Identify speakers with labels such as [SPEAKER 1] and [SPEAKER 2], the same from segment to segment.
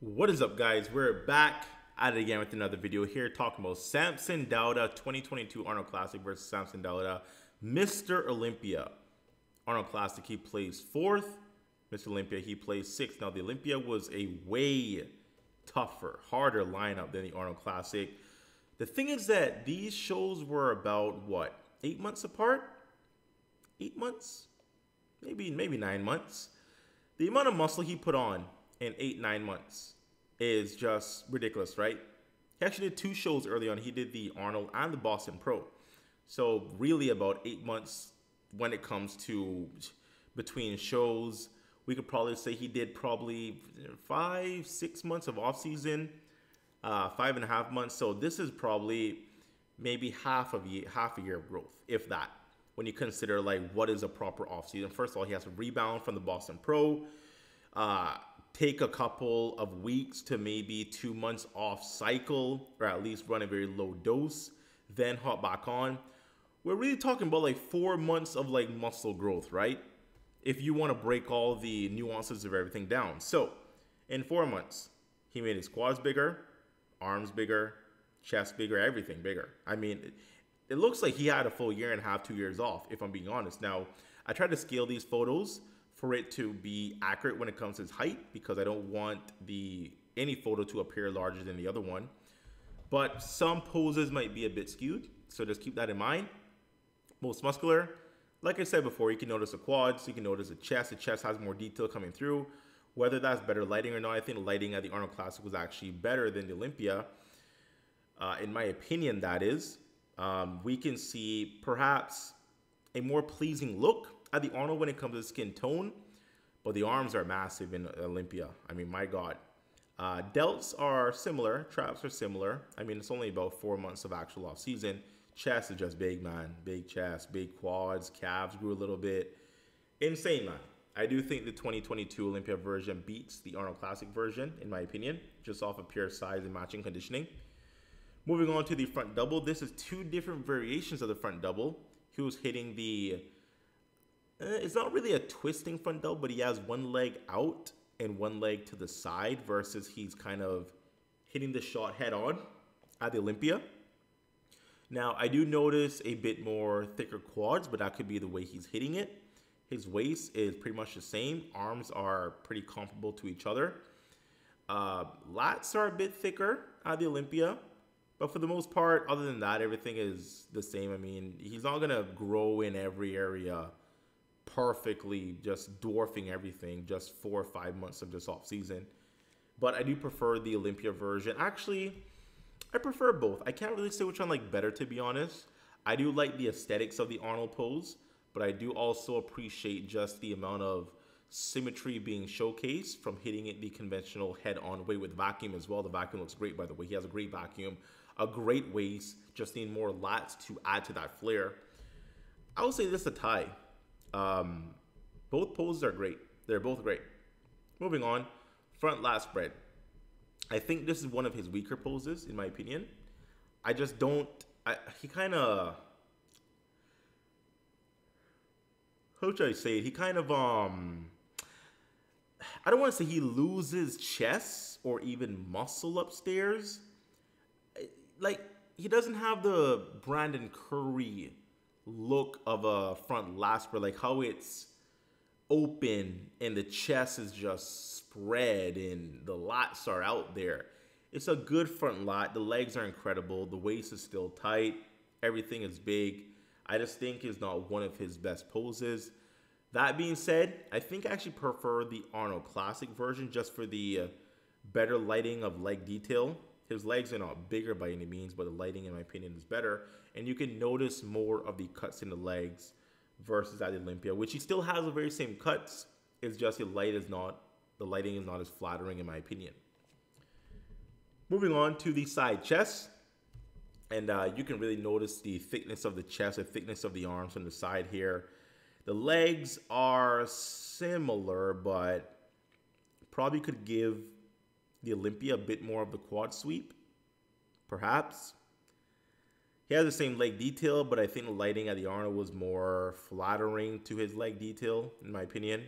[SPEAKER 1] What is up, guys? We're back at it again with another video here talking about Samson Dauda 2022 Arnold Classic versus Samson Dauda, Mr. Olympia. Arnold Classic, he plays fourth. Mr. Olympia, he plays sixth. Now, the Olympia was a way tougher, harder lineup than the Arnold Classic. The thing is that these shows were about, what, 8 months apart? 8 months? Maybe 9 months. The amount of muscle he put on in 8-9 months is just ridiculous, right? He actually did 2 shows early on. He did the Arnold and the Boston Pro. So really about 8 months when it comes to between shows. We could probably say he did probably 5-6 months of off season, 5.5 months. So this is probably maybe half a year of growth, if that. When you consider like what is a proper off season. First of all, he has to rebound from the Boston Pro. Take a couple of weeks to maybe 2 months off cycle, or at least run a very low dose, then hop back on. We're really talking about like 4 months of like muscle growth, right? If you want to break all the nuances of everything down. So in 4 months, he made his quads bigger, arms bigger, chest bigger, everything bigger. I mean, it looks like he had a full year and a half, 2 years off, if I'm being honest. Now, I tried to scale these photos for it to be accurate when it comes to his height, because I don't want any photo to appear larger than the other one. But some poses might be a bit skewed, so just keep that in mind. Most muscular, like I said before, you can notice the quads, you can notice the chest. The chest has more detail coming through. Whether that's better lighting or not, I think the lighting at the Arnold Classic was actually better than the Olympia. In my opinion, that is. We can see perhaps a more pleasing look at the Arnold when it comes to skin tone, but the arms are massive in Olympia. I mean, my God. Delts are similar, traps are similar. I mean, it's only about 4 months of actual off season. Chest is just big, man. Big chest, big quads, calves grew a little bit. Insane, man. I do think the 2022 Olympia version beats the Arnold Classic version, in my opinion, just off of pure size and matching conditioning. Moving on to the front double, this is 2 different variations of the front double. He was hitting the it's not really a twisting front double, but he has one leg out and one leg to the side, versus he's kind of hitting the shot head on at the Olympia. Now, I do notice a bit more thicker quads, but that could be the way he's hitting it. His waist is pretty much the same. Arms are pretty comparable to each other. Lats are a bit thicker at the Olympia, but for the most part, other than that, everything is the same. I mean, he's not going to grow in every area perfectly, just dwarfing everything, just 4 or 5 months of just off season. But I do prefer the Olympia version. Actually, I prefer both. I can't really say which one I like better, to be honest. I do like the aesthetics of the Arnold pose, but I do also appreciate just the amount of symmetry being showcased from hitting it the conventional head-on way with vacuum as well. The vacuum looks great, by the way. He has a great vacuum, a great waist, just need more lats to add to that flair. I would say this is a tie. Both poses are great. They're both great. Moving on, front lat spread. I think this is one of his weaker poses, in my opinion. I just don't, he kind of, how should I say it? He kind of, I don't want to say he loses chest or even muscle upstairs. Like, he doesn't have the Brandon Curry look of a front lat spread, like how it's open and the chest is just spread and the lats are out there. It's a good front lat. The legs are incredible. The waist is still tight. Everything is big. I just think it's not one of his best poses. That being said, I think I actually prefer the Arnold Classic version just for the better lighting of leg detail. His legs are not bigger by any means, but the lighting, in my opinion, is better. And you can notice more of the cuts in the legs versus at Olympia, which he still has the very same cuts. It's just the lighting is not as flattering, in my opinion. Moving on to the side chest. And you can really notice the thickness of the chest, the thickness of the arms on the side here. The legs are similar, but probably could give the Olympia a bit more of the quad sweep, perhaps. He has the same leg detail, but I think the lighting at the Arnold was more flattering to his leg detail, in my opinion.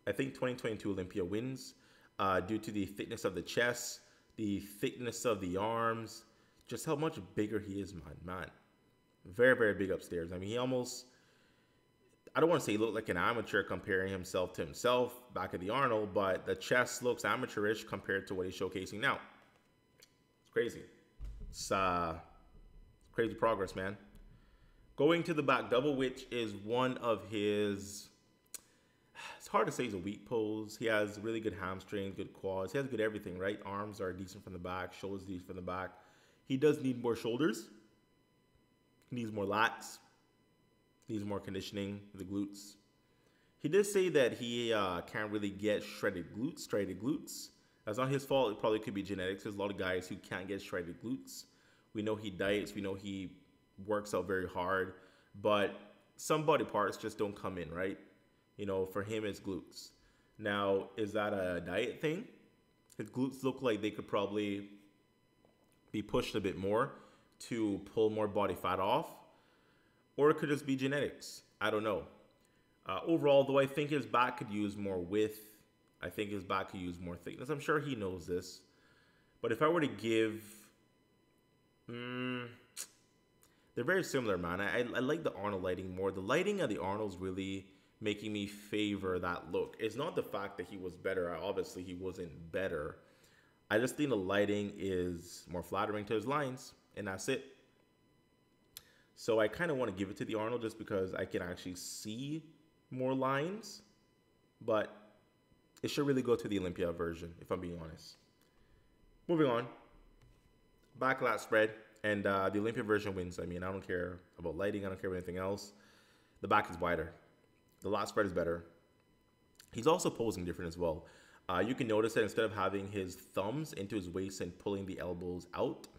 [SPEAKER 1] I think 2022 Olympia wins. due to the thickness of the chest, the thickness of the arms, just how much bigger he is, man. Very, very big upstairs. I mean, he almost, I don't want to say he looked like an amateur comparing himself to himself back at the Arnold, but the chest looks amateurish compared to what he's showcasing now. It's crazy. It's crazy progress, man. Going to the back double, which is one of his, it's hard to say he's a weak pose. He has really good hamstrings, good quads. He has good everything, right? Arms are decent from the back, shoulders decent from the back. He does need more shoulders. He needs more lats. Needs more conditioning of the glutes. He did say that he can't really get shredded glutes. That's not his fault. It probably could be genetics. There's a lot of guys who can't get shredded glutes. We know he diets. We know he works out very hard. But some body parts just don't come in, right? You know, for him, it's glutes. Now, is that a diet thing? His glutes look like they could probably be pushed a bit more to pull more body fat off. Or it could just be genetics. I don't know. Overall, though, I think his back could use more width. I think his back could use more thickness. I'm sure he knows this. But if I were to give... they're very similar, man. I like the Arnold lighting more. The lighting of the Arnold's really making me favor that look. It's not the fact that he was better. Obviously, he wasn't better. I just think the lighting is more flattering to his lines. And that's it. So I kind of want to give it to the Arnold just because I can actually see more lines. But it should really go to the Olympia version, if I'm being honest. Moving on. Back lat spread. And the Olympia version wins. I mean, I don't care about lighting. I don't care about anything else. The back is wider. The lat spread is better. He's also posing different as well. You can notice that instead of having his thumbs into his waist and pulling the elbows out,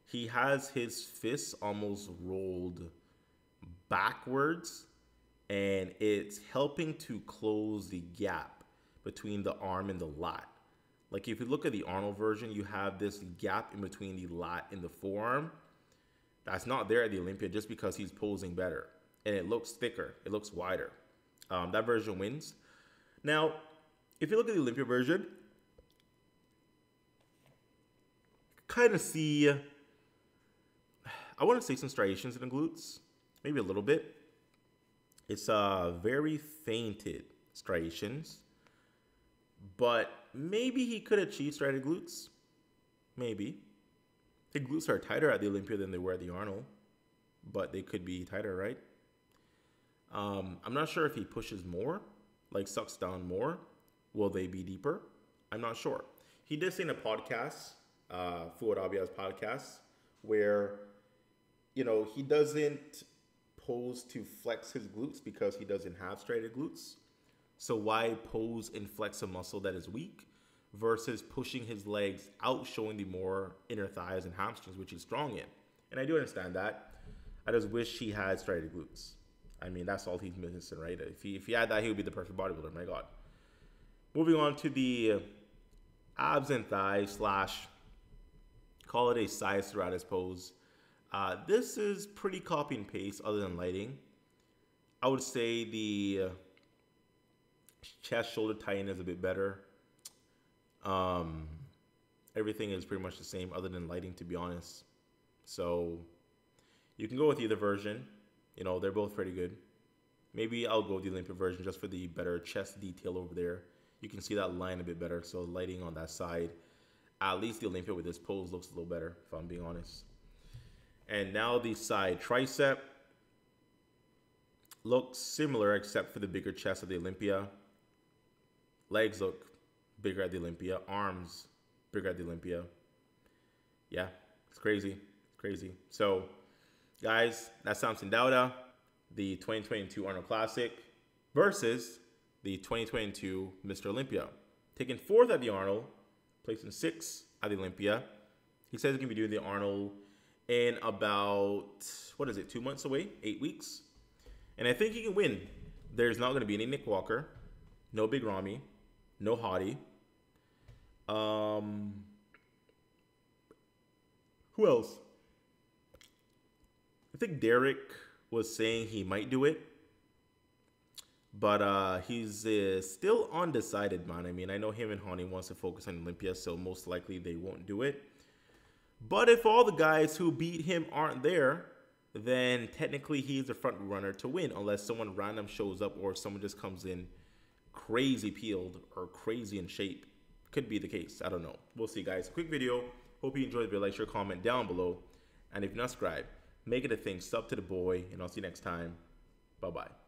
[SPEAKER 1] he has his fists almost rolled backwards, and it's helping to close the gap between the arm and the lat. Like if you look at the Arnold version, you have this gap in between the lat and the forearm. That's not there at the Olympia just because he's posing better. And it looks thicker. It looks wider. That version wins. Now, if you look at the Olympia version, kind of see... I want to say some striations in the glutes, maybe a little bit. It's very fainted striations, but maybe he could achieve striated glutes. Maybe. The glutes are tighter at the Olympia than they were at the Arnold, but they could be tighter, right? I'm not sure if he pushes more, like sucks down more. Will they be deeper? I'm not sure. He did say in a podcast, Fuad Abiya's podcast, where... you know, he doesn't pose to flex his glutes because he doesn't have striated glutes. So why pose and flex a muscle that is weak versus pushing his legs out, showing the more inner thighs and hamstrings, which he's strong in. And I do understand that. I just wish he had striated glutes. I mean, that's all he's missing, right? If he had that, he would be the perfect bodybuilder, my God. Moving on to the abs and thighs / call it a side serratus pose. This is pretty copy and paste other than lighting. I would say the chest shoulder tie-in is a bit better. Everything is pretty much the same other than lighting, to be honest. So you can go with either version. You know, they're both pretty good. Maybe I'll go with the Olympia version just for the better chest detail over there. You can see that line a bit better. So lighting on that side. At least the Olympia with this pose looks a little better, if I'm being honest. And now the side tricep looks similar except for the bigger chest of the Olympia. Legs look bigger at the Olympia. Arms bigger at the Olympia. Yeah, it's crazy. It's crazy. So, guys, that's Samson Dauda, the 2022 Arnold Classic versus the 2022 Mr. Olympia. Taking 4th at the Arnold, placing 6th at the Olympia. He says he can be doing the Arnold in about, 2 months away? 8 weeks? And I think he can win. There's not going to be any Nick Walker, no Big Ramy, no Hottie. Who else? I think Derek was saying he might do it. But he's still undecided, man. I mean, I know him and Honey wants to focus on Olympia, so most likely they won't do it. But if all the guys who beat him aren't there, then technically he's the front runner to win, unless someone random shows up or someone just comes in crazy peeled or crazy in shape. Could be the case. I don't know. We'll see, guys. Quick video. Hope you enjoyed the video. Like, share, comment down below. And if you're not subscribed, make it a thing. Sub to the boy, and I'll see you next time. Bye-bye.